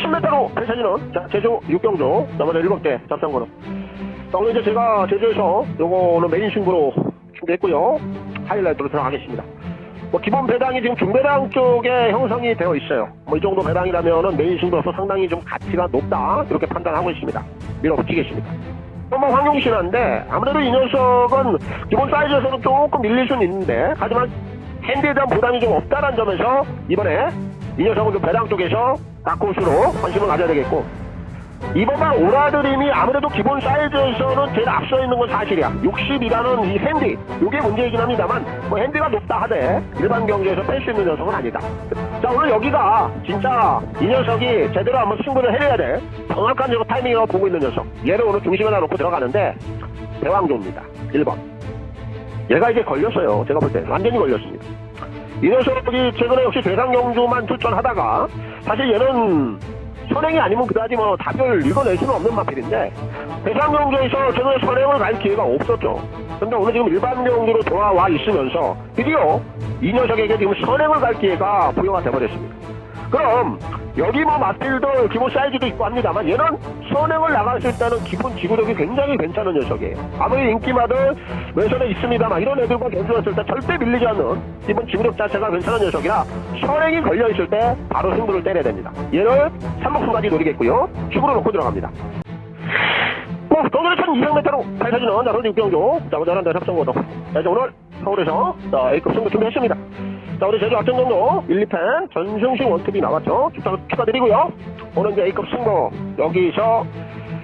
10m로 펼쳐지는 제주 육경주 나머지 7개 잡상거로. 오늘 이제 제가 제주에서 요거는 메인 승부로 준비했고요. 하이라이트로 들어가겠습니다. 뭐 기본 배당이 지금 중배당 쪽에 형성이 되어 있어요. 뭐 이 정도 배당이라면은 메인 승부로서 상당히 좀 가치가 높다 이렇게 판단하고 있습니다. 밀어붙이겠습니다. 뭐 황용신한데 아무래도 이 녀석은 기본 사이즈에서는 조금 밀릴 수는 있는데, 하지만 핸디에 대한 부담이 좀 없다는 점에서 이번에 이 녀석은 좀 배당 쪽에서 다크호스로 관심을 가져야 되겠고, 이번만 오라드림이 아무래도 기본 사이즈에서는 제일 앞서 있는 건 사실이야. 60이라는 이 핸디, 이게 문제이긴 합니다만 뭐 핸디가 높다 하되 일반 경기에서 뺄 수 있는 녀석은 아니다. 자, 오늘 여기가 진짜 이 녀석이 제대로 한번 승부를 해야 돼 정확한 타이밍이라고 보고 있는 녀석. 얘를 오늘 중심에다 놓고 들어가는데 대왕조입니다. 1번. 얘가 이제 걸렸어요. 제가 볼 때 완전히 걸렸습니다. 이 녀석이 최근에 역시 대상경주만 출전하다가 사실 얘는 선행이 아니면 그다지 뭐 답을 읽어낼 수는 없는 마필인데, 대상경주에서 최근에 선행을 갈 기회가 없었죠. 근데 오늘 지금 일반 경주로 돌아와 있으면서 드디어 이 녀석에게 지금 선행을 갈 기회가 부여가 돼버렸습니다. 그럼 여기 뭐 마필들 기본 사이즈도 있고 합니다만 얘는 선행을 나갔을 때는 기본 지구력이 굉장히 괜찮은 녀석이에요. 아무리 인기마들 외선에 있습니다만 이런 애들과 견주했을 때 절대 밀리지 않는 기본 지구력 자체가 괜찮은 녀석이라 선행이 걸려있을 때 바로 승부를 때려야 됩니다. 얘를 3목수까지 노리겠고요. 축으로 놓고 들어갑니다. 오늘은 1200m로 펼쳐지는 서울 육경주 자부자란대 협성고도. 자, 이제 오늘 서울에서 A급 승부 준비했습니다. 자, 우리 제주 악정경로 1, 2펜 전승식 원투비 나왔죠. 축하드리고요. 오늘 이제 A급 승부 여기서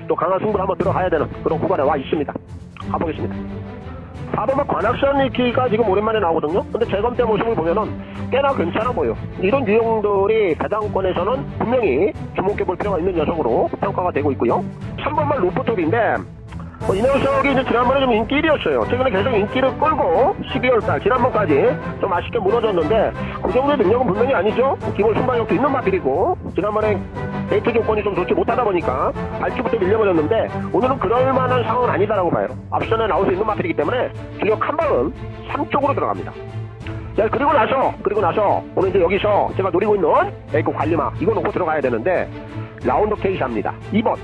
또 강한 승부를 한번 들어가야 되는 그런 구간에 와 있습니다. 가보겠습니다. 4번만 관악산 이키가 지금 오랜만에 나오거든요. 근데 재검 때 모습을 보면은 꽤나 괜찮아 보여. 이런 유형들이 배당권에서는 분명히 주목해볼 필요가 있는 녀석으로 평가가 되고 있고요. 3번만 로프톱인데 이 녀석이 이제 지난번에 좀 인기 1위였어요. 최근에 계속 인기를 끌고 12월달 지난번까지 좀 아쉽게 무너졌는데 그 정도의 능력은 분명히 아니죠. 기본 순발력도 있는 마필이고, 지난번에 데이트 조건이 좀 좋지 못하다 보니까 발주부터 밀려버렸는데 오늘은 그럴 만한 상황은 아니다라고 봐요. 앞선에 나올 수 있는 마필이기 때문에 주력 한 방은 3쪽으로 들어갑니다. 자, 그리고 나서 오늘 이제 여기서 제가 노리고 있는 A급 관리마 이거 놓고 들어가야 되는데 라운드 케이스합니다. 2번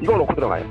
이거 놓고 들어가요.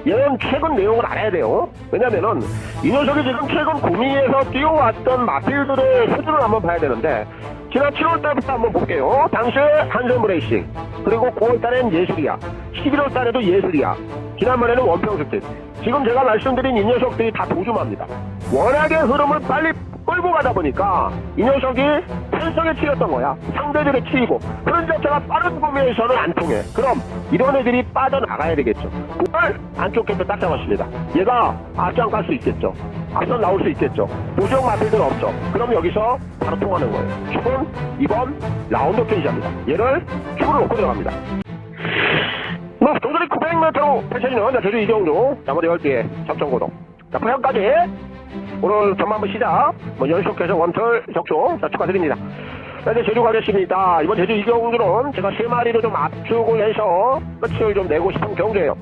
얘는 최근 내용을 알아야 돼요. 왜냐면은 이 녀석이 지금 최근 구미에서 뛰어왔던 마필들의 수준을 한번 봐야 되는데, 지난 7월달부터 한번 볼게요. 당시에 한샘브레이싱, 그리고 9월달엔 예술이야, 11월달에도 예술이야, 지난번에는 원평스트. 지금 제가 말씀드린 이 녀석들이 다 도주마입니다. 워낙에 흐름을 빨리 끌고 가다 보니까 이 녀석이 편성에 치였던 거야. 상대들에 치이고 그런 자체가 빠른 구매에서는 안 통해. 그럼 이런 애들이 빠져나가야 되겠죠. 그걸 안쪽 캡에 딱 잡았습니다. 얘가 앞장 갈 수 있겠죠. 앞선 나올 수 있겠죠. 도적 마필들 없죠. 그럼 여기서 바로 통하는 거예요. 축은 2번 라운드 페이지입니다. 얘를 축으로 놓고 들어갑니다. 동선이 900m로 펼쳐지는 제주 이경주 나머지 10개의 작전고도. 자, 포항까지 오늘 전반부 시작, 연속해서 원털 적중. 자, 축하드립니다. 자, 이제 제주 가겠습니다. 이번 제주 이경주는 제가 3마리로 좀 압축을 해서 끝을 좀 내고 싶은 경주예요.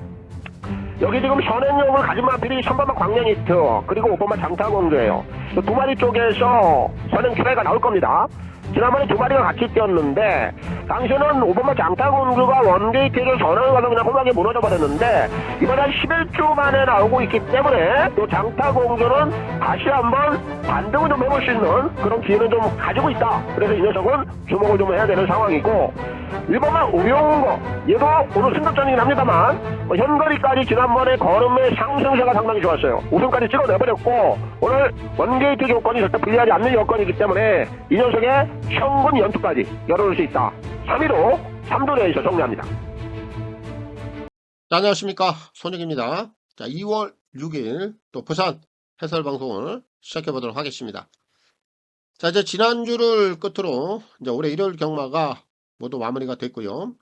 여기 지금 선행용을 가진 마필이 3번만 광명히트, 그리고 5번만 장타공주예요. 2마리 쪽에서 선행 트레가 나올 겁니다. 지난번에 2마리가 같이 뛰었는데 당시에는 5번만 장타공주가 원게이트에서 전환을 가서 그냥 홀하게 무너져 버렸는데, 이번에 한 11주 만에 나오고 있기 때문에 또 장타공주는 다시 한번 반등을 좀 해볼 수 있는 그런 기회는 좀 가지고 있다. 그래서 이 녀석은 주목을 좀 해야 되는 상황이고, 1번만 우용거, 얘도 오늘 승급전이긴 합니다만 현거리까지 지난번에 걸음의 상승세가 상당히 좋았어요. 우승까지 찍어내버렸고 오늘 원게이트 조건이 절대 불리하지 않는 여건이기 때문에 이 녀석의 현금 연투까지 열어올 수 있다. 3위로 3도내에서 정리합니다. 자, 안녕하십니까, 손익입니다. 자, 2월 6일 또 부산 해설방송을 시작해 보도록 하겠습니다. 자, 이제 지난주를 끝으로 이제 올해 1월 경마가 모두 마무리가 됐고요.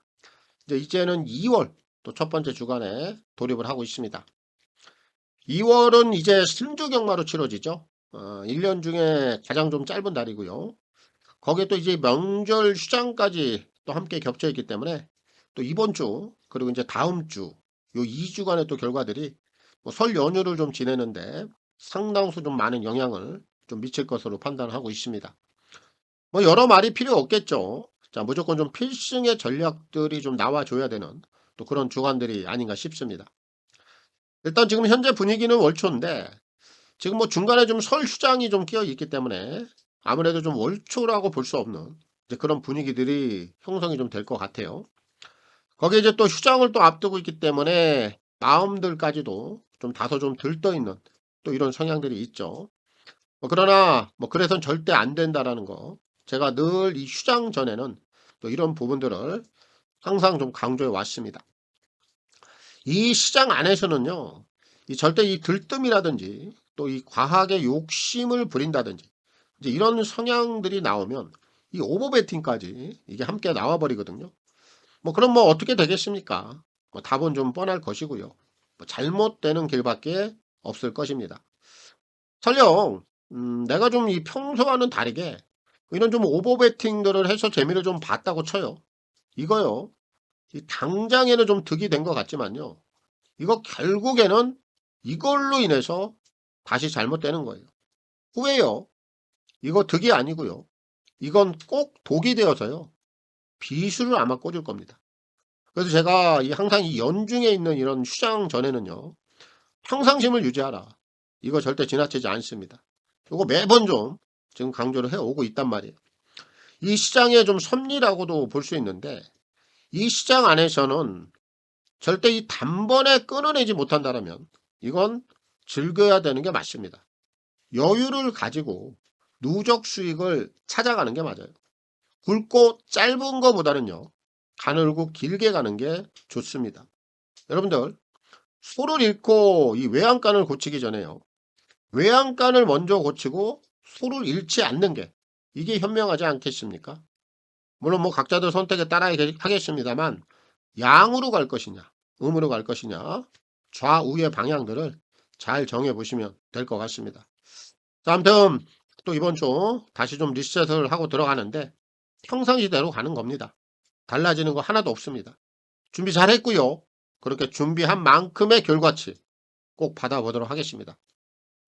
이제는 2월 또 첫 번째 주간에 돌입을 하고 있습니다. 2월은 이제 신주 경마로 치러지죠. 1년 중에 가장 좀 짧은 달이고요. 거기에 또 이제 명절 휴장까지 또 함께 겹쳐 있기 때문에 또 이번 주 그리고 이제 다음 주 요 2주간의 또 결과들이 설 연휴를 좀 지내는데 상당수 좀 많은 영향을 좀 미칠 것으로 판단하고 있습니다. 여러 말이 필요 없겠죠. 자, 무조건 좀 필승의 전략들이 좀 나와줘야 되는 또 그런 주간들이 아닌가 싶습니다. 일단 지금 현재 분위기는 월초인데 지금 뭐 중간에 좀 설 휴장이 좀 끼어 있기 때문에 아무래도 좀 월초라고 볼 수 없는 이제 그런 분위기들이 형성이 좀 될 것 같아요. 거기에 이제 또 휴장을 또 앞두고 있기 때문에 마음들까지도 좀 다소 좀 들떠 있는 또 이런 성향들이 있죠. 그러나 뭐 그래선 절대 안 된다라는 거. 제가 늘 이 휴장 전에는 또 이런 부분들을 항상 좀 강조해 왔습니다. 이 시장 안에서는요, 이 절대 이 들뜸이라든지 또 이 과하게 욕심을 부린다든지 이제 이런 성향들이 나오면 이 오버베팅까지 이게 함께 나와 버리거든요. 뭐 그럼 뭐 어떻게 되겠습니까? 뭐 답은 좀 뻔할 것이고요. 뭐 잘못되는 길밖에 없을 것입니다. 설령 내가 좀 이 평소와는 다르게 이런 좀 오버베팅들을 해서 재미를 좀 봤다고 쳐요. 이거요. 이 당장에는 좀 득이 된 것 같지만요. 이거 결국에는 이걸로 인해서 다시 잘못되는 거예요. 후회요. 이거 득이 아니고요. 이건 꼭 독이 되어서요. 비수를 아마 꽂을 겁니다. 그래서 제가 항상 이 연중에 있는 이런 휴장 전에는요. 평상심을 유지하라. 이거 절대 지나치지 않습니다. 이거 매번 좀 지금 강조를 해오고 있단 말이에요. 이 시장의 좀 섭리라고도 볼 수 있는데 이 시장 안에서는 절대 이 단번에 끊어내지 못한다면 이건 즐겨야 되는 게 맞습니다. 여유를 가지고 누적 수익을 찾아가는 게 맞아요. 굵고 짧은 거보다는요. 가늘고 길게 가는 게 좋습니다. 여러분들 소를 잃고 이 외양간을 고치기 전에요. 외양간을 먼저 고치고 소를 잃지 않는 게 이게 현명하지 않겠습니까? 물론 뭐 각자들 선택에 따라 하겠습니다만 양으로 갈 것이냐 음으로 갈 것이냐 좌우의 방향들을 잘 정해 보시면 될 것 같습니다. 자, 아무튼 또 이번 주 다시 좀 리셋을 하고 들어가는데 평상시대로 가는 겁니다. 달라지는 거 하나도 없습니다. 준비 잘 했고요. 그렇게 준비한 만큼의 결과치 꼭 받아보도록 하겠습니다.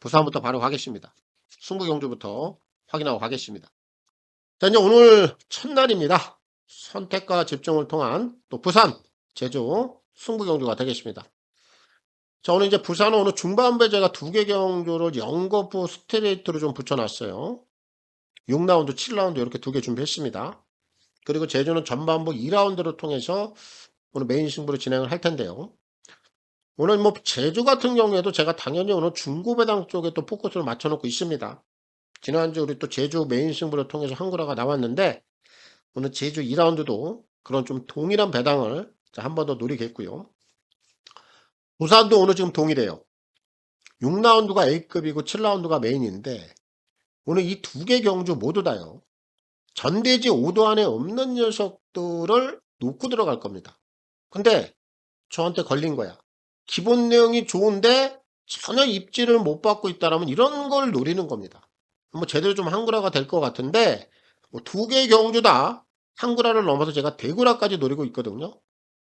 부산부터 바로 가겠습니다. 승부경주부터 확인하고 가겠습니다. 자, 이제 오늘 첫날입니다. 선택과 집중을 통한 또 부산, 제주 승부경주가 되겠습니다. 자, 오늘 이제 부산은 오늘 중반부에 제가 2개 경주를 영거푸 스트레이트로 좀 붙여놨어요. 6라운드, 7라운드 이렇게 2개 준비했습니다. 그리고 제주는 전반부 2라운드를 통해서 오늘 메인 승부를 진행을 할 텐데요. 오늘 뭐 제주 같은 경우에도 제가 당연히 오늘 중고배당 쪽에 또 포커스를 맞춰놓고 있습니다. 지난주 우리 또 제주 메인 승부를 통해서 한구라가 나왔는데 오늘 제주 2라운드도 그런 좀 동일한 배당을 한 번 더 노리겠고요. 부산도 오늘 지금 동일해요. 6라운드가 A급이고 7라운드가 메인인데 오늘 이 2개 경주 모두 다요. 전대지 5도 안에 없는 녀석들을 놓고 들어갈 겁니다. 근데 저한테 걸린 거야. 기본 내용이 좋은데 전혀 입지를 못 받고 있다라면 이런 걸 노리는 겁니다. 뭐 제대로 좀 한구라가 될 것 같은데 뭐 2개 경주 다 한구라를 넘어서 제가 대구라까지 노리고 있거든요.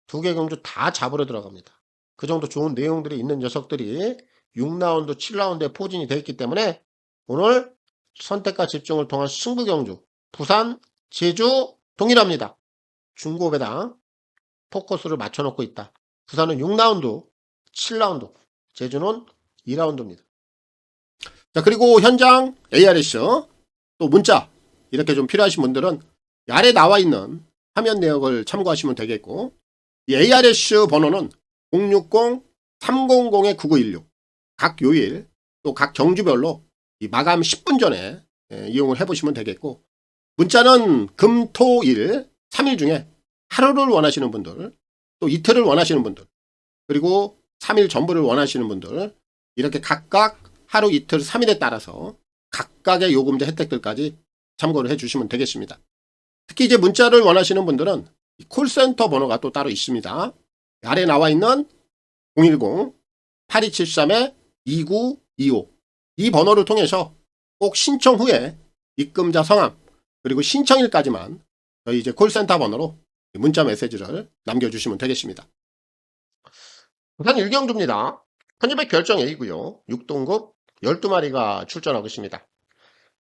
2개 경주 다 잡으러 들어갑니다. 그 정도 좋은 내용들이 있는 녀석들이 6라운드, 7라운드에 포진이 되어 있기 때문에 오늘 선택과 집중을 통한 승부 경주 부산, 제주 동일합니다. 중고배당 포커스를 맞춰놓고 있다. 부산은 6라운드, 7라운드, 제주는 2라운드입니다. 자, 그리고 현장 ARS 또 문자 이렇게 좀 필요하신 분들은 아래 나와 있는 화면 내역을 참고하시면 되겠고 이 ARS 번호는 060-300-9916 각 요일 또 각 경주별로 이 마감 10분 전에 이용을 해보시면 되겠고 문자는 금, 토, 일 3일 중에 하루를 원하시는 분들 또 이틀을 원하시는 분들 그리고 3일 전부를 원하시는 분들 이렇게 각각 하루 이틀 3일에 따라서 각각의 요금제 혜택들까지 참고를 해주시면 되겠습니다. 특히 이제 문자를 원하시는 분들은 콜센터 번호가 또 따로 있습니다. 아래 나와 있는 010-8273-2925 이 번호를 통해서 꼭 신청 후에 입금자 성함 그리고 신청일까지만 저희 이제 콜센터 번호로 문자 메시지를 남겨주시면 되겠습니다. 부산 1경주입니다. 1200 결정 A고요. 6등급 12마리가 출전하고 있습니다.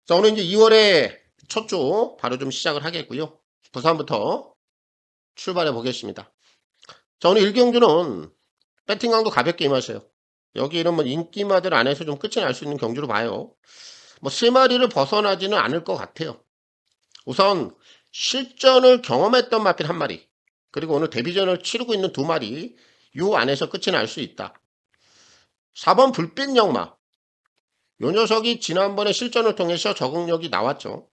자, 오늘 이제 2월에 첫 주 바로 좀 시작을 하겠고요. 부산부터 출발해 보겠습니다. 자, 오늘 1경주는 배팅 강도 가볍게 임하세요. 여기 이런 뭐 인기마들 안에서 좀 끝이 날 수 있는 경주로 봐요. 뭐 3마리를 벗어나지는 않을 것 같아요. 우선 실전을 경험했던 마필 1마리, 그리고 오늘 데뷔전을 치르고 있는 2마리, 요 안에서 끝이 날 수 있다. 4번 불빛 역마. 요 녀석이 지난번에 실전을 통해서 적응력이 나왔죠.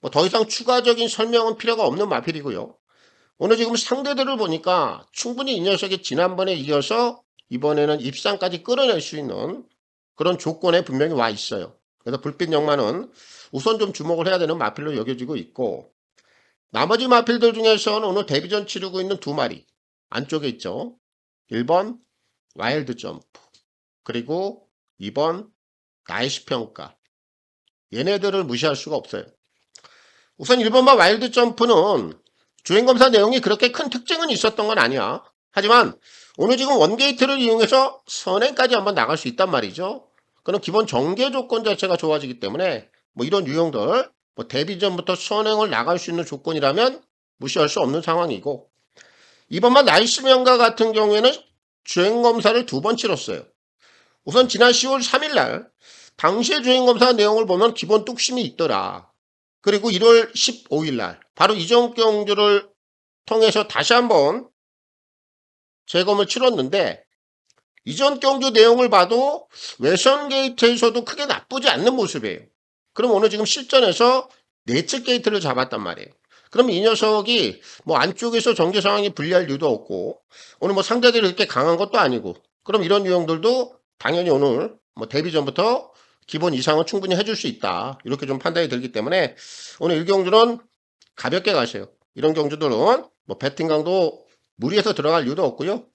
뭐 더 이상 추가적인 설명은 필요가 없는 마필이고요. 오늘 지금 상대들을 보니까 충분히 이 녀석이 지난번에 이어서 이번에는 입상까지 끌어낼 수 있는 그런 조건에 분명히 와 있어요. 그래서 불빛 역마는 우선 좀 주목을 해야 되는 마필로 여겨지고 있고, 나머지 마필들 중에서는 오늘 데뷔전 치르고 있는 2마리 안쪽에 있죠. 1번 와일드 점프, 그리고 2번 나이스 평가. 얘네들을 무시할 수가 없어요. 우선 1번마 와일드 점프는 주행검사 내용이 그렇게 큰 특징은 있었던 건 아니야. 하지만 오늘 지금 원게이트를 이용해서 선행까지 한번 나갈 수 있단 말이죠. 그럼 기본 정계 조건 자체가 좋아지기 때문에 뭐 이런 유형들 뭐 데뷔전부터 선행을 나갈 수 있는 조건이라면 무시할 수 없는 상황이고, 이번만 나이스 명가 같은 경우에는 주행검사를 2번 치렀어요. 우선 지난 10월 3일날 당시의 주행검사 내용을 보면 기본 뚝심이 있더라. 그리고 1월 15일날 바로 이전 경주를 통해서 다시 한번 재검을 치렀는데, 이전 경주 내용을 봐도 외선 게이트에서도 크게 나쁘지 않는 모습이에요. 그럼 오늘 지금 실전에서 내측 게이트를 잡았단 말이에요. 그럼 이 녀석이 뭐 안쪽에서 전개 상황이 불리할 이유도 없고, 오늘 뭐 상대들이 그렇게 강한 것도 아니고, 그럼 이런 유형들도 당연히 오늘 뭐 데뷔 전부터 기본 이상은 충분히 해줄 수 있다, 이렇게 좀 판단이 들기 때문에 오늘 1경주는 가볍게 가세요. 이런 경주들은 뭐 배팅 강도 무리해서 들어갈 이유도 없고요.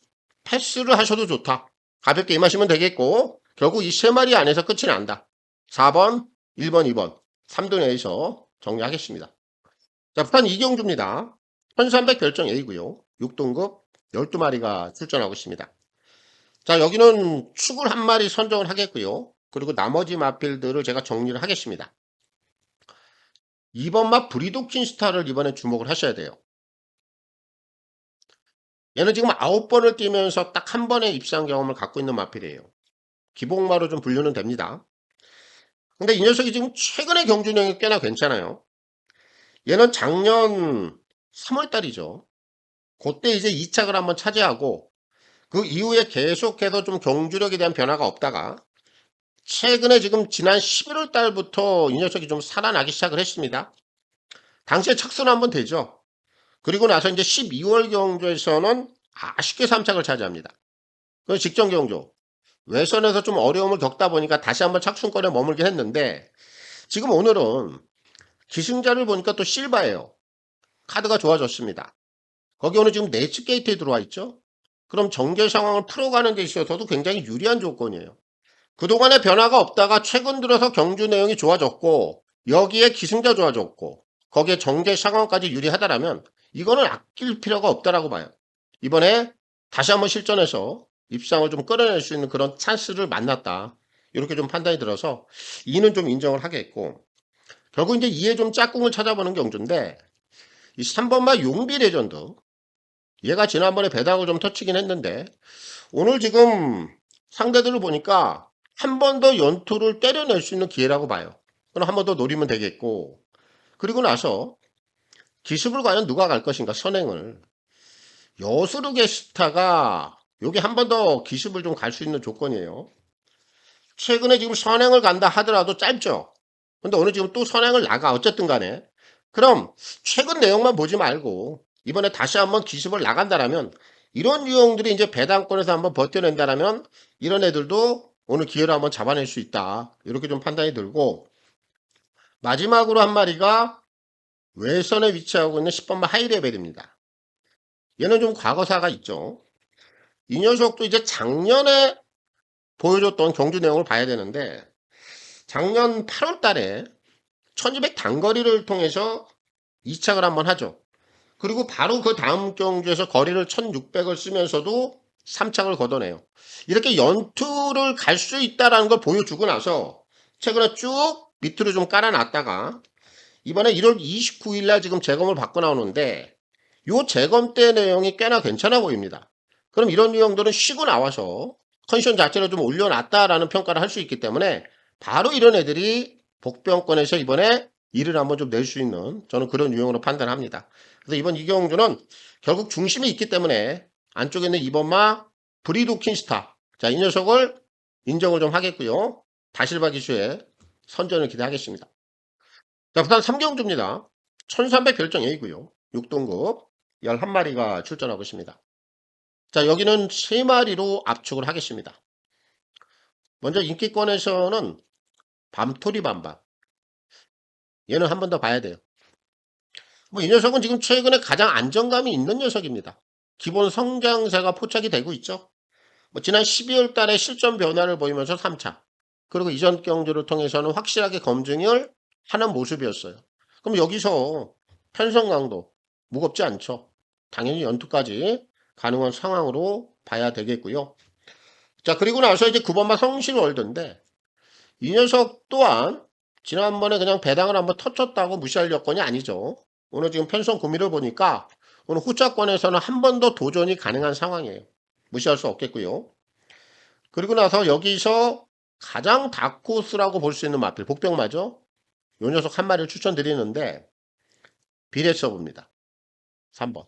패스를 하셔도 좋다. 가볍게 임하시면 되겠고, 결국 이 3마리 안에서 끝이 난다. 4번, 1번, 2번, 3등에서 정리하겠습니다. 자, 부산 이경주입니다. 1300 별정 A고요. 6등급 12마리가 출전하고 있습니다. 자, 여기는 축을 1마리 선정을 하겠고요. 그리고 나머지 마필들을 제가 정리를 하겠습니다. 2번 마 브리독진 스타를 이번에 주목을 하셔야 돼요. 얘는 지금 9번을 뛰면서 딱 한 번의 입상 경험을 갖고 있는 마필이에요. 기복마로 좀 분류는 됩니다. 근데 이 녀석이 지금 최근에 경주 내용이 꽤나 괜찮아요. 얘는 작년 3월달이죠. 그때 이제 2착을 한번 차지하고, 그 이후에 계속해서 좀 경주력에 대한 변화가 없다가 최근에 지금 지난 11월 달부터 이 녀석이 좀 살아나기 시작을 했습니다. 당시에 착수는 한번 되죠. 그리고 나서 이제 12월 경주에서는 아쉽게 3착을 차지합니다. 그 직전 경주 외선에서 좀 어려움을 겪다 보니까 다시 한번 착순권에 머물긴 했는데, 지금 오늘은 기승자를 보니까 또 실바예요. 카드가 좋아졌습니다. 거기 오늘 지금 내측 게이트에 들어와 있죠. 그럼 전개 상황을 풀어가는 데 있어서도 굉장히 유리한 조건이에요. 그동안의 변화가 없다가 최근 들어서 경주 내용이 좋아졌고, 여기에 기승자 좋아졌고, 거기에 전개 상황까지 유리하다라면 이거는 아낄 필요가 없다라고 봐요. 이번에 다시 한번 실전에서 입상을 좀 끌어낼 수 있는 그런 찬스를 만났다, 이렇게 좀 판단이 들어서 2는 좀 인정을 하겠고, 결국 이제 2에 좀 짝꿍을 찾아보는 경주인데, 이 3번마 용비 레전드, 얘가 지난번에 배당을 좀 터치긴 했는데 오늘 지금 상대들을 보니까 한 번 더 연투를 때려낼 수 있는 기회라고 봐요. 그럼 한 번 더 노리면 되겠고, 그리고 나서 기습을 과연 누가 갈 것인가, 선행을. 여수르게 스타가 여기 한 번 더 기습을 좀 갈 수 있는 조건이에요. 최근에 지금 선행을 간다 하더라도 짧죠. 근데 오늘 지금 또 선행을 나가, 어쨌든 간에. 그럼 최근 내용만 보지 말고 이번에 다시 한번 기습을 나간다라면, 이런 유형들이 이제 배당권에서 한번 버텨낸다라면 이런 애들도 오늘 기회를 한번 잡아낼 수 있다, 이렇게 좀 판단이 들고, 마지막으로 한 마리가 외선에 위치하고 있는 10번마 하이레벨입니다. 얘는 좀 과거사가 있죠. 이 녀석도 이제 작년에 보여줬던 경주 내용을 봐야 되는데, 작년 8월 달에 1200 단거리를 통해서 2착을 한번 하죠. 그리고 바로 그 다음 경주에서 거리를 1600을 쓰면서도 3착을 걷어내요. 이렇게 연투를 갈 수 있다는 걸 보여주고 나서 최근에 쭉 밑으로 좀 깔아놨다가 이번에 1월 29일 날 지금 재검을 받고 나오는데 요 재검 때 내용이 꽤나 괜찮아 보입니다. 그럼 이런 유형들은 쉬고 나와서 컨디션 자체를 좀 올려놨다라는 평가를 할 수 있기 때문에 바로 이런 애들이 복병권에서 이번에 일을 한번 좀 낼 수 있는 저는 그런 유형으로 판단합니다. 그래서 이번 이경주는 결국 중심이 있기 때문에 안쪽에 있는 2번마 브리도킨스타, 자, 이 녀석을 인정을 좀 하겠고요. 다실바 기수의 선전을 기대하겠습니다. 자, 부산 3경주입니다. 1300 별정 A고요. 6등급 11마리가 출전하고 있습니다. 자, 여기는 3마리로 압축을 하겠습니다. 먼저 인기권에서는 밤토리 반반. 얘는 한 번 더 봐야 돼요. 이 녀석은 지금 최근에 가장 안정감이 있는 녀석입니다. 기본 성장세가 포착이 되고 있죠. 지난 12월 달에 실전 변화를 보이면서 3차. 그리고 이전 경주를 통해서는 확실하게 검증을 하는 모습이었어요. 그럼 여기서 편성 강도 무겁지 않죠. 당연히 연투까지 가능한 상황으로 봐야 되겠고요. 자, 그리고 나서 이제 9번마 성실월드인데 이 녀석 또한 지난번에 그냥 배당을 한번 터쳤다고 무시할 여건이 아니죠. 오늘 지금 편성 구미를 보니까 오늘 후차권에서는 한 번 더 도전이 가능한 상황이에요. 무시할 수 없겠고요. 그리고 나서 여기서 가장 다크호스라고 볼 수 있는 마필 복병마죠. 요 녀석 한 마리를 추천드리는데 비례서브입니다. 3번.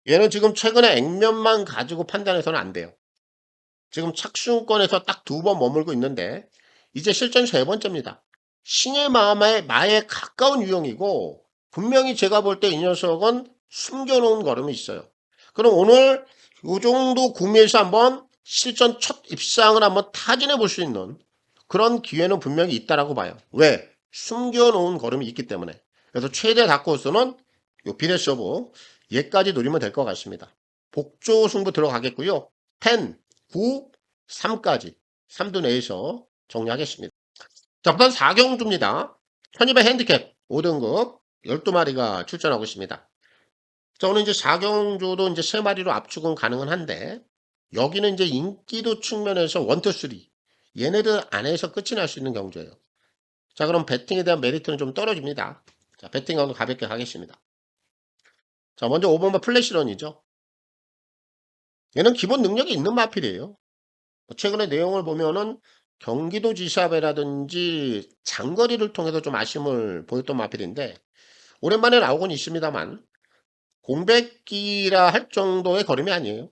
얘는 지금 최근에 액면만 가지고 판단해서는 안 돼요. 지금 착순권에서 딱 2번 머물고 있는데 이제 실전 3번째입니다. 신의 마에 가까운 유형이고 분명히 제가 볼 때 이 녀석은 숨겨놓은 걸음이 있어요. 그럼 오늘 이 정도 구미에서 한번 실전 첫 입상을 한번 타진해 볼 수 있는 그런 기회는 분명히 있다라고 봐요. 왜? 숨겨놓은 걸음이 있기 때문에. 그래서 최대 다크호스는 요 비례서브 얘까지 노리면 될 것 같습니다. 복조 승부 들어가겠고요. 10, 9, 3까지 3두 내에서 정리하겠습니다. 자, 부산 4경주입니다. 편입의 핸디캡 5등급 12마리가 출전하고 있습니다. 자, 오늘 이제 4경주도 이제 3마리로 압축은 가능은 한데 여기는 이제 인기도 측면에서 1, 2, 3 얘네들 안에서 끝이 날 수 있는 경주예요. 자, 그럼 배팅에 대한 메리트는 좀 떨어집니다. 자, 배팅하고 가볍게 가겠습니다. 자, 먼저 5번마 플래시런이죠. 얘는 기본 능력이 있는 마필이에요. 최근에 내용을 보면은 경기도 지사배라든지 장거리를 통해서 좀 아쉬움을 보였던 마필인데 오랜만에 나오곤 있습니다만 공백기라 할 정도의 걸음이 아니에요.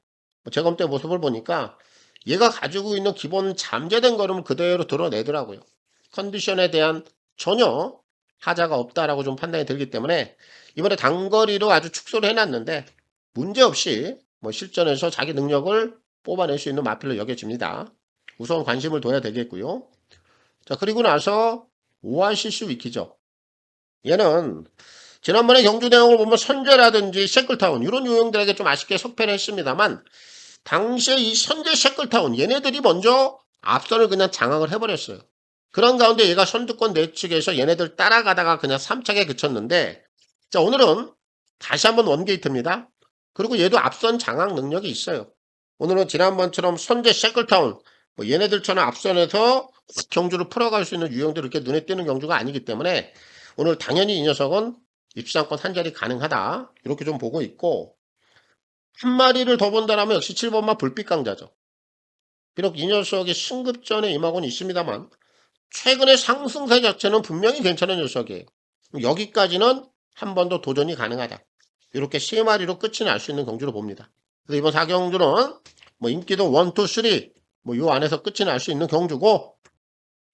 재검 때 모습을 보니까 얘가 가지고 있는 기본 잠재된 걸음을 그대로 드러내더라고요. 컨디션에 대한 전혀 하자가 없다라고 좀 판단이 들기 때문에 이번에 단거리로 아주 축소를 해놨는데 문제없이 실전에서 자기 능력을 뽑아낼 수 있는 마필로 여겨집니다. 우선 관심을 둬야 되겠고요. 자, 그리고 나서 오아시스 위키죠. 얘는 지난번에 경주 내용을 보면 선제라든지 셰클타운 이런 유형들에게 좀 아쉽게 석패를 했습니다만 당시에 이 선제 셰클타운 얘네들이 먼저 앞선을 그냥 장악을 해버렸어요. 그런 가운데 얘가 선두권 내측에서 얘네들 따라가다가 그냥 3착에 그쳤는데 자, 오늘은 다시 한번 원게이트입니다. 그리고 얘도 앞선 장악 능력이 있어요. 오늘은 지난번처럼 선제 셰클타운 얘네들처럼 앞선에서 경주를 풀어갈 수 있는 유형들이 이렇게 눈에 띄는 경주가 아니기 때문에 오늘 당연히 이 녀석은 입상권 한 자리 가능하다 이렇게 좀 보고 있고 한 마리를 더 본다라면 역시 7번마 불빛 강자죠. 비록 이 녀석이 승급전에 임하고는 있습니다만 최근의 상승세 자체는 분명히 괜찮은 녀석이에요. 여기까지는 한 번 더 도전이 가능하다. 이렇게 3마리로 끝이 날 수 있는 경주로 봅니다. 그래서 이번 4경주는 인기도 1, 2, 3 요 안에서 끝이 날 수 있는 경주고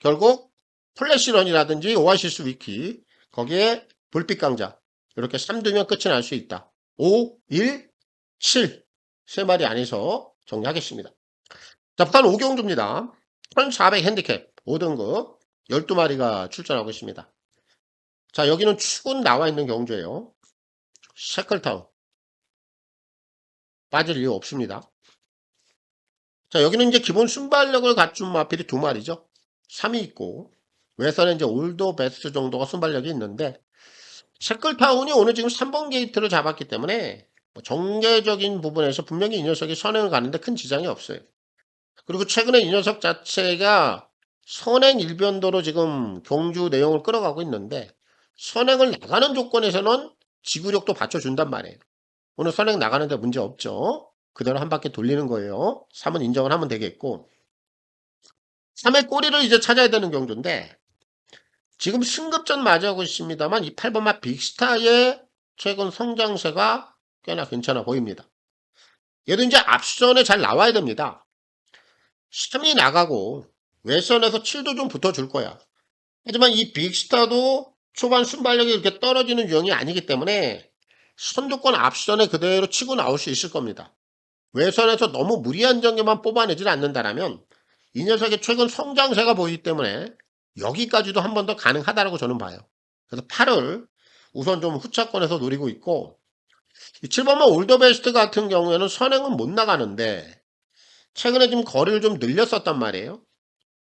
결국 플래시런이라든지 오아시스 위키 거기에 불빛 강자 이렇게 3두면 끝이 날 수 있다. 5, 1, 7 3마리 안에서 정리하겠습니다. 자, 부산 5경주입니다. 1400 핸디캡 5등급 12마리가 출전하고 있습니다. 자, 여기는 축은 나와 있는 경주예요. 셰클타운 빠질 이유 없습니다. 자, 여기는 이제 기본 순발력을 갖춘 마필이 2마리죠. 3이 있고 외선에 이제 올더 베스트 정도가 순발력이 있는데 셰클타운이 오늘 지금 3번 게이트를 잡았기 때문에 정계적인 부분에서 분명히 이 녀석이 선행을 가는데 큰 지장이 없어요. 그리고 최근에 이 녀석 자체가 선행 일변도로 지금 경주 내용을 끌어가고 있는데 선행을 나가는 조건에서는 지구력도 받쳐준단 말이에요. 오늘 선행 나가는데 문제 없죠. 그대로 한 바퀴 돌리는 거예요. 3은 인정을 하면 되겠고 3의 꼬리를 이제 찾아야 되는 경주인데 지금 승급전 맞이하고 있습니다만 이 8번마 빅스타의 최근 성장세가 꽤나 괜찮아 보입니다. 얘도 이제 앞선에 잘 나와야 됩니다. 3이 나가고 외선에서 7도 좀 붙어줄 거야. 하지만 이 빅스타도 초반 순발력이 이렇게 떨어지는 유형이 아니기 때문에 선두권 앞선에 그대로 치고 나올 수 있을 겁니다. 외선에서 너무 무리한 전개만 뽑아내질 않는다라면 이 녀석의 최근 성장세가 보이기 때문에 여기까지도 한 번 더 가능하다고 저는 봐요. 그래서 8을 우선 좀 후차권에서 노리고 있고 이 7번만 올더베스트 같은 경우에는 선행은 못 나가는데 최근에 좀 거리를 좀 늘렸었단 말이에요.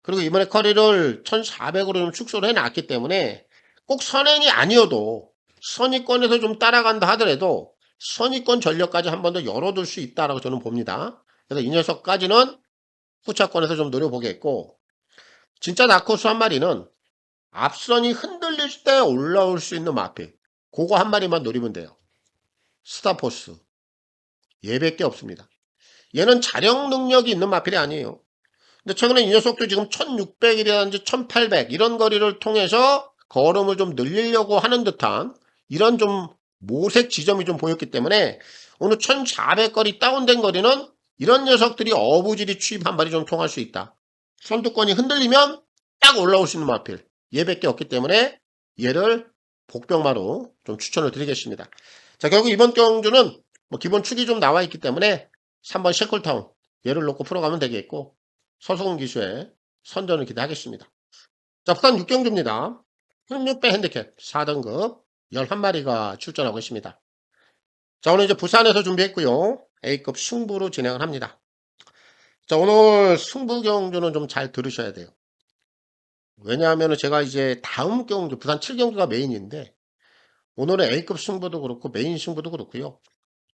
그리고 이번에 거리를 1400으로 좀 축소를 해놨기 때문에 꼭 선행이 아니어도 선위권에서 좀 따라간다 하더라도 선위권 전력까지 한 번 더 열어둘 수 있다라고 저는 봅니다. 그래서 이 녀석까지는 후차권에서 좀 노려보겠고 진짜 나코스 한 마리는 앞선이 흔들릴 때 올라올 수 있는 마필 그거 한 마리만 노리면 돼요. 스타포스 얘밖에 없습니다. 얘는 자력 능력이 있는 마필이 아니에요. 근데 최근에 이 녀석도 지금 1600이라든지 1800 이런 거리를 통해서 걸음을 좀 늘리려고 하는 듯한 이런 좀 모색 지점이 좀 보였기 때문에 오늘 1400 거리 다운된 거리는 이런 녀석들이 어부지리 취입 한 발이 좀 통할 수 있다. 선두권이 흔들리면 딱 올라올 수 있는 마필 얘밖에 없기 때문에 얘를 복병마로 좀 추천을 드리겠습니다. 자, 결국 이번 경주는 뭐 기본 축이 좀 나와 있기 때문에 3번 셰클타운 얘를 놓고 풀어가면 되겠고 서수근 기수의 선전을 기대하겠습니다. 자, 부산 6경주입니다. 16배 핸디캡 4등급 11마리가 출전하고 있습니다. 자, 오늘 이제 부산에서 준비했고요. A급 승부로 진행을 합니다. 자, 오늘 승부 경주는 좀 잘 들으셔야 돼요. 왜냐하면 제가 이제 다음 경주, 부산 7경주가 메인인데 오늘은 A급 승부도 그렇고 메인 승부도 그렇고요.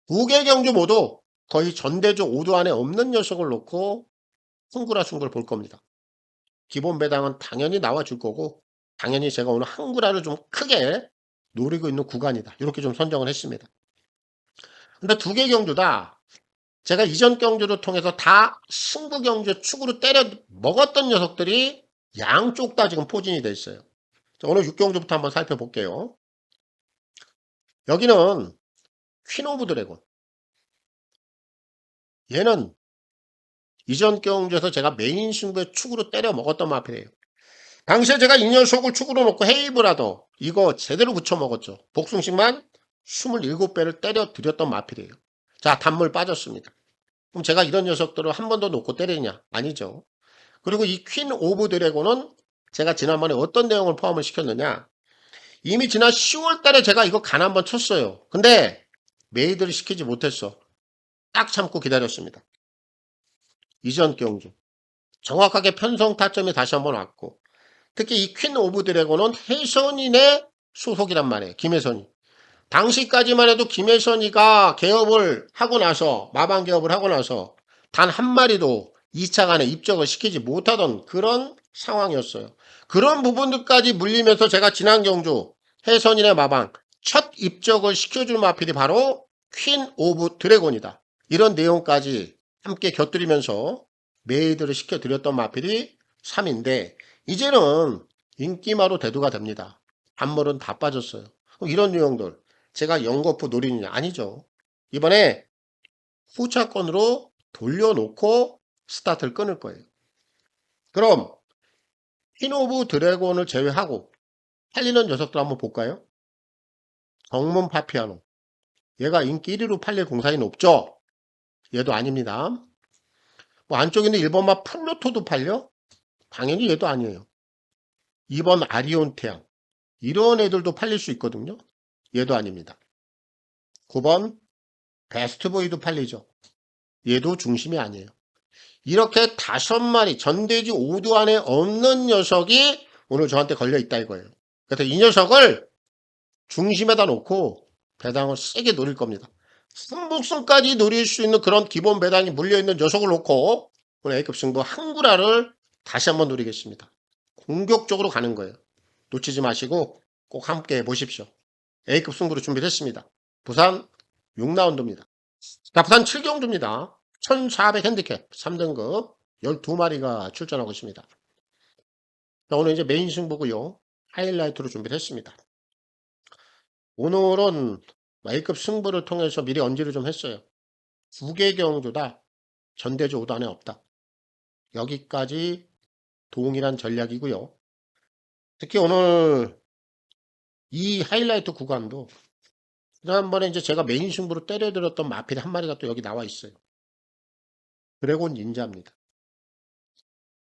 2개 경주 모두 거의 전대조 5도 안에 없는 녀석을 놓고 흥구라 승부를 볼 겁니다. 기본 배당은 당연히 나와줄 거고 당연히 제가 오늘 한구라를 좀 크게 노리고 있는 구간이다. 이렇게 좀 선정을 했습니다. 근데 2개 경주 다 제가 이전 경주를 통해서 다 승부 경주 축으로 때려 먹었던 녀석들이 양쪽 다 지금 포진이 돼 있어요. 자, 오늘 6경주부터 한번 살펴볼게요. 여기는 퀸 오브 드래곤. 얘는 이전 경주에서 제가 메인 승부의 축으로 때려 먹었던 마필이에요. 당시에 제가 이 녀석을 축으로 놓고 헤이브라더 이거 제대로 붙여 먹었죠. 복숭식만 27배를 때려 드렸던 마필이에요. 자, 단물 빠졌습니다. 그럼 제가 이런 녀석들을 한 번 더 놓고 때리냐? 아니죠. 그리고 이 퀸 오브 드래곤은 제가 지난번에 어떤 내용을 포함을 시켰느냐? 이미 지난 10월 달에 제가 이거 간 한번 쳤어요. 근데 메이드를 시키지 못했어. 딱 참고 기다렸습니다. 이전 경주. 정확하게 편성 타점이 다시 한번 왔고 특히 이 퀸 오브 드래곤은 혜선이네 소속이란 말이에요. 김혜선이. 당시까지만 해도 김혜선이가 개업을 하고 나서 마방 개업을 하고 나서 단 한 마리도 2차간에 입적을 시키지 못하던 그런 상황이었어요. 그런 부분들까지 물리면서 제가 지난 경주 혜선이네 마방 첫 입적을 시켜줄 마필이 바로 퀸 오브 드래곤이다. 이런 내용까지 함께 곁들이면서 메이드를 시켜드렸던 마필이 3인데 이제는 인기마로 대두가 됩니다. 단물은 다 빠졌어요. 이런 내용들 제가 연거푸 노리느냐? 아니죠. 이번에 후차권으로 돌려놓고 스타트를 끊을 거예요. 그럼 퀸 오브 드래곤을 제외하고 팔리는 녀석들 한번 볼까요? 정문 파피아노. 얘가 인기 1위로 팔릴 공산이 높죠? 얘도 아닙니다. 뭐 안쪽에 있는 1번마 플루토도 팔려? 당연히 얘도 아니에요. 2번 아리온 태양. 이런 애들도 팔릴 수 있거든요. 얘도 아닙니다. 9번 베스트보이도 팔리죠. 얘도 중심이 아니에요. 이렇게 5마리 전대지 5도 안에 없는 녀석이 오늘 저한테 걸려 있다 이거예요. 그래서 이 녀석을 중심에다 놓고 배당을 세게 노릴 겁니다. 승복승까지 노릴 수 있는 그런 기본 배당이 물려있는 녀석을 놓고 오늘 A급 승부 한구라를 다시 한번 노리겠습니다. 공격적으로 가는 거예요. 놓치지 마시고 꼭 함께 해보십시오. A급 승부로 준비됐습니다. 부산 6라운드입니다. 자, 부산 7경주입니다. 1400 핸디캡 3등급 12마리가 출전하고 있습니다. 자, 오늘 이제 메인 승부고요. 하이라이트로 준비를 했습니다. 오늘은 A급 승부를 통해서 미리 언지를 좀 했어요. 2개 경주다. 전대주 5도 안에 없다. 여기까지 동일한 전략이고요. 특히 오늘 이 하이라이트 구간도 지난번에 이제 제가 메인 승부로 때려들었던 마필 한 마리가 또 여기 나와 있어요. 드래곤 닌자입니다.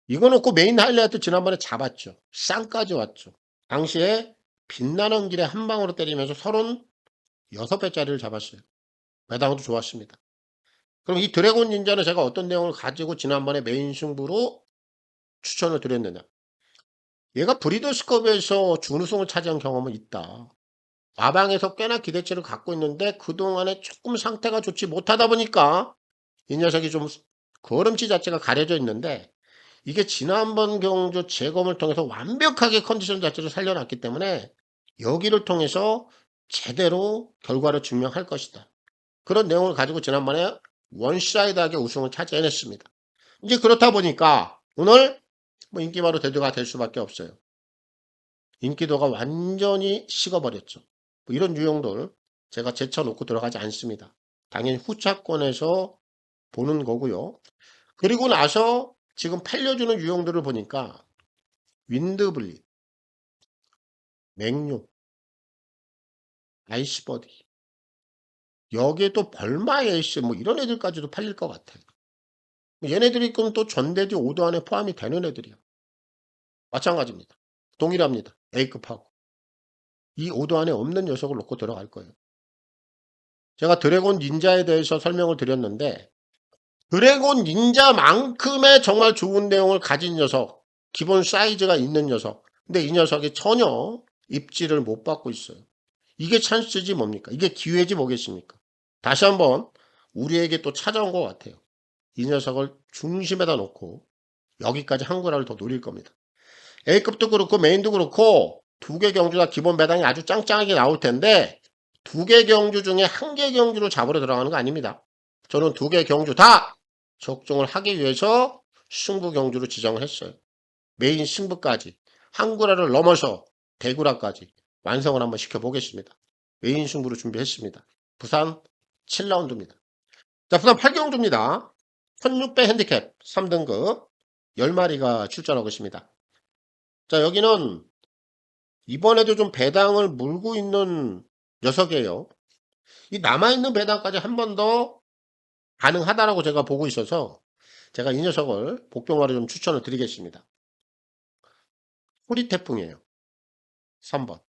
이거 놓고 메인 하이라이트 지난번에 잡았죠. 쌍까지 왔죠. 당시에 빛나는 길에 한 방으로 때리면서 36배짜리를 잡았어요. 배당도 좋았습니다. 그럼 이 드래곤 닌자는 제가 어떤 내용을 가지고 지난번에 메인 승부로 추천을 드렸느냐. 얘가 브리더스컵에서 준우승을 차지한 경험은 있다. 마방에서 꽤나 기대치를 갖고 있는데 그동안에 조금 상태가 좋지 못하다 보니까 이 녀석이 좀 걸음치 자체가 가려져 있는데 이게 지난번 경주 재검을 통해서 완벽하게 컨디션 자체를 살려놨기 때문에 여기를 통해서 제대로 결과를 증명할 것이다. 그런 내용을 가지고 지난번에 원사이드하게 우승을 차지해냈습니다. 이제 그렇다 보니까 오늘 뭐 인기바로 대두가 될 수밖에 없어요. 인기도가 완전히 식어버렸죠. 뭐 이런 유형들 제가 제쳐놓고 들어가지 않습니다. 당연히 후차권에서 보는 거고요. 그리고 나서 지금 팔려주는 유형들을 보니까 윈드블리, 맥류, 아이스버디 여기에 또 벌마 에이스 뭐 이런 애들까지도 팔릴 것 같아요. 얘네들이 그럼 또 전대지 5도 안에 포함이 되는 애들이야. 마찬가지입니다. 동일합니다. A급하고. 이 5도 안에 없는 녀석을 놓고 들어갈 거예요. 제가 드래곤 닌자에 대해서 설명을 드렸는데 드래곤 닌자만큼의 정말 좋은 내용을 가진 녀석, 기본 사이즈가 있는 녀석. 근데 이 녀석이 전혀 입지를 못 받고 있어요. 이게 찬스지 뭡니까? 이게 기회지 뭐겠습니까? 다시 한번 우리에게 또 찾아온 것 같아요. 이 녀석을 중심에다 놓고 여기까지 한 구라를 더 노릴 겁니다. A급도 그렇고 메인도 그렇고 2개 경주 다 기본 배당이 아주 짱짱하게 나올 텐데 2개 경주 중에 1개 경주로 잡으러 들어가는 거 아닙니다. 저는 2개 경주 다 적중을 하기 위해서 승부 경주로 지정을 했어요. 메인 승부까지 한 구라를 넘어서 대구라까지 완성을 한번 시켜보겠습니다. 메인 승부로 준비했습니다. 부산 7라운드입니다. 자, 부산 8경주입니다. 1600 핸디캡 3등급 10마리가 출전하고 있습니다. 자, 여기는 이번에도 좀 배당을 물고 있는 녀석이에요. 이 남아있는 배당까지 한 번 더 가능하다라고 제가 보고 있어서 제가 이 녀석을 복병화로 좀 추천을 드리겠습니다. 호리태풍이에요. 3번.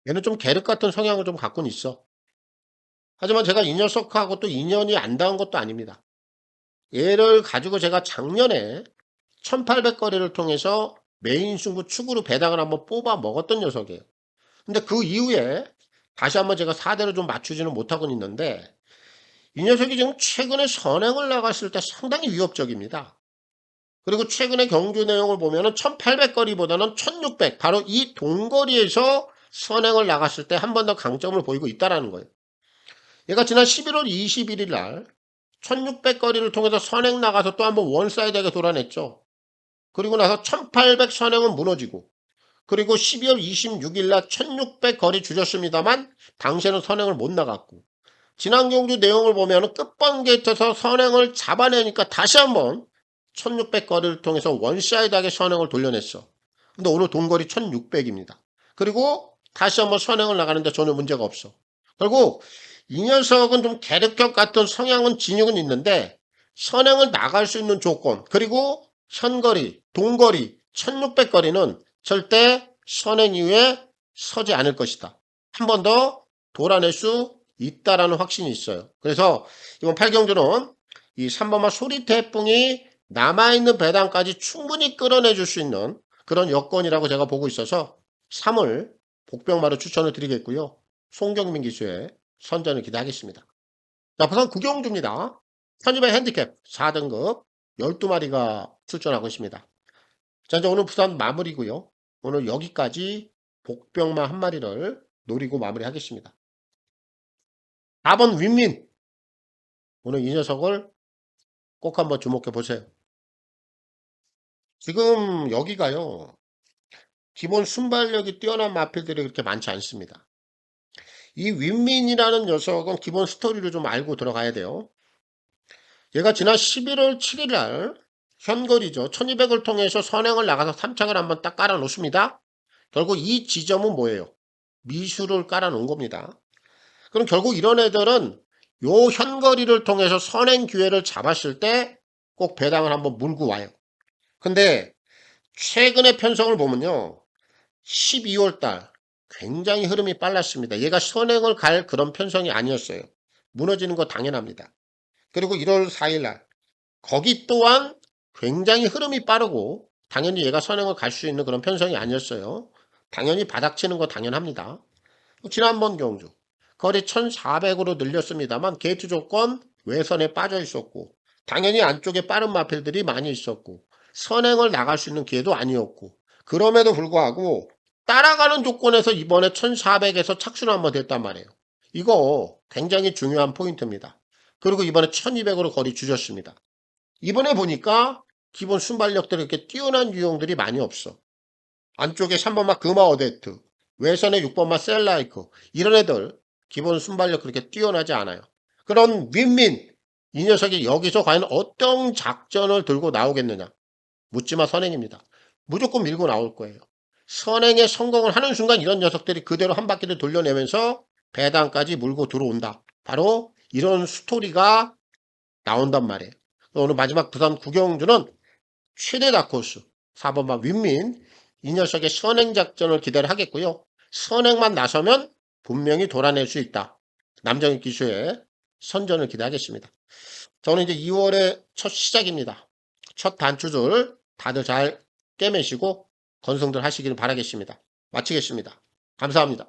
얘는 좀 계륵 같은 성향을 좀 갖고는 있어. 하지만 제가 이 녀석하고 또 인연이 안 닿은 것도 아닙니다. 얘를 가지고 제가 작년에 1800거리를 통해서 메인 승부 축으로 배당을 한번 뽑아 먹었던 녀석이에요. 근데 그 이후에 다시 한번 제가 4대로 좀 맞추지는 못하고 있는데 이 녀석이 지금 최근에 선행을 나갔을 때 상당히 위협적입니다. 그리고 최근에 경주 내용을 보면은 1800거리보다는 1600 바로 이 동거리에서 선행을 나갔을 때 한 번 더 강점을 보이고 있다는 거예요. 얘가 지난 11월 21일 날 1600거리를 통해서 선행 나가서 또 한번 원사이드하게 돌아냈죠. 그리고 나서 1800 선행은 무너지고 그리고 12월 26일 날 1600거리 주셨습니다만 당시에는 선행을 못 나갔고 지난 경주 내용을 보면 끝번게이트에서 선행을 잡아내니까 다시 한번 1600거리를 통해서 원사이드하게 선행을 돌려냈어. 근데 오늘 동거리 1600입니다. 그리고 다시 한번 선행을 나가는데 전혀 문제가 없어. 결국 이 녀석은 좀 계륵격 같은 성향은 진육은 있는데 선행을 나갈 수 있는 조건 그리고 현거리, 동거리, 1600거리는 절대 선행 이후에 서지 않을 것이다. 한 번 더 돌아낼 수 있다라는 확신이 있어요. 그래서 이번 8경주는 이 3번마 소리태풍이 남아있는 배당까지 충분히 끌어내줄 수 있는 그런 여건이라고 제가 보고 있어서 3을 복병마로 추천을 드리겠고요. 송경민 기수의 선전을 기대하겠습니다. 자, 부산 9경주입니다. 1200 핸디캡 4등급 12마리가 출전하고 있습니다. 자, 이제 오늘 부산 마무리고요. 오늘 여기까지 복병마 한 마리를 노리고 마무리하겠습니다. 4번 윈민. 오늘 이 녀석을 꼭 한번 주목해 보세요. 지금 여기가요. 기본 순발력이 뛰어난 마필들이 그렇게 많지 않습니다. 이 윈민이라는 녀석은 기본 스토리를 좀 알고 들어가야 돼요. 얘가 지난 11월 7일 날 현거리죠. 1200을 통해서 선행을 나가서 3착을 한번 딱 깔아 놓습니다. 결국 이 지점은 뭐예요? 미수를 깔아 놓은 겁니다. 그럼 결국 이런 애들은 요 현거리를 통해서 선행 기회를 잡았을 때 꼭 배당을 한번 물고 와요. 근데 최근의 편성을 보면요. 12월 달 굉장히 흐름이 빨랐습니다. 얘가 선행을 갈 그런 편성이 아니었어요. 무너지는 거 당연합니다. 그리고 1월 4일 날 거기 또한 굉장히 흐름이 빠르고 당연히 얘가 선행을 갈 수 있는 그런 편성이 아니었어요. 당연히 바닥치는 거 당연합니다. 지난번 경주 거리 1400으로 늘렸습니다만 게이트 조건 외선에 빠져 있었고 당연히 안쪽에 빠른 마필들이 많이 있었고 선행을 나갈 수 있는 기회도 아니었고 그럼에도 불구하고 따라가는 조건에서 이번에 1400에서 착수를 한번 됐단 말이에요. 이거 굉장히 중요한 포인트입니다. 그리고 이번에 1200으로 거리 주셨습니다. 이번에 보니까 기본 순발력들이 이렇게 뛰어난 유형들이 많이 없어. 안쪽에 3번마 금화 어데트, 외선에 6번마 셀라이크 이런 애들 기본 순발력 그렇게 뛰어나지 않아요. 그런 윈민 이 녀석이 여기서 과연 어떤 작전을 들고 나오겠느냐. 묻지마 선행입니다. 무조건 밀고 나올 거예요. 선행에 성공을 하는 순간 이런 녀석들이 그대로 한 바퀴를 돌려내면서 배당까지 물고 들어온다. 바로 이런 스토리가 나온단 말이에요. 오늘 마지막 부산 구경주는 최대 다코스 4번마 윈민 이 녀석의 선행 작전을 기대를 하겠고요. 선행만 나서면 분명히 돌아낼 수 있다. 남정희 기수의 선전을 기대하겠습니다. 저는 이제 2월의 첫 시작입니다. 첫 단추들 다들 잘 깨매시고 건성들 하시기를 바라겠습니다. 마치겠습니다. 감사합니다.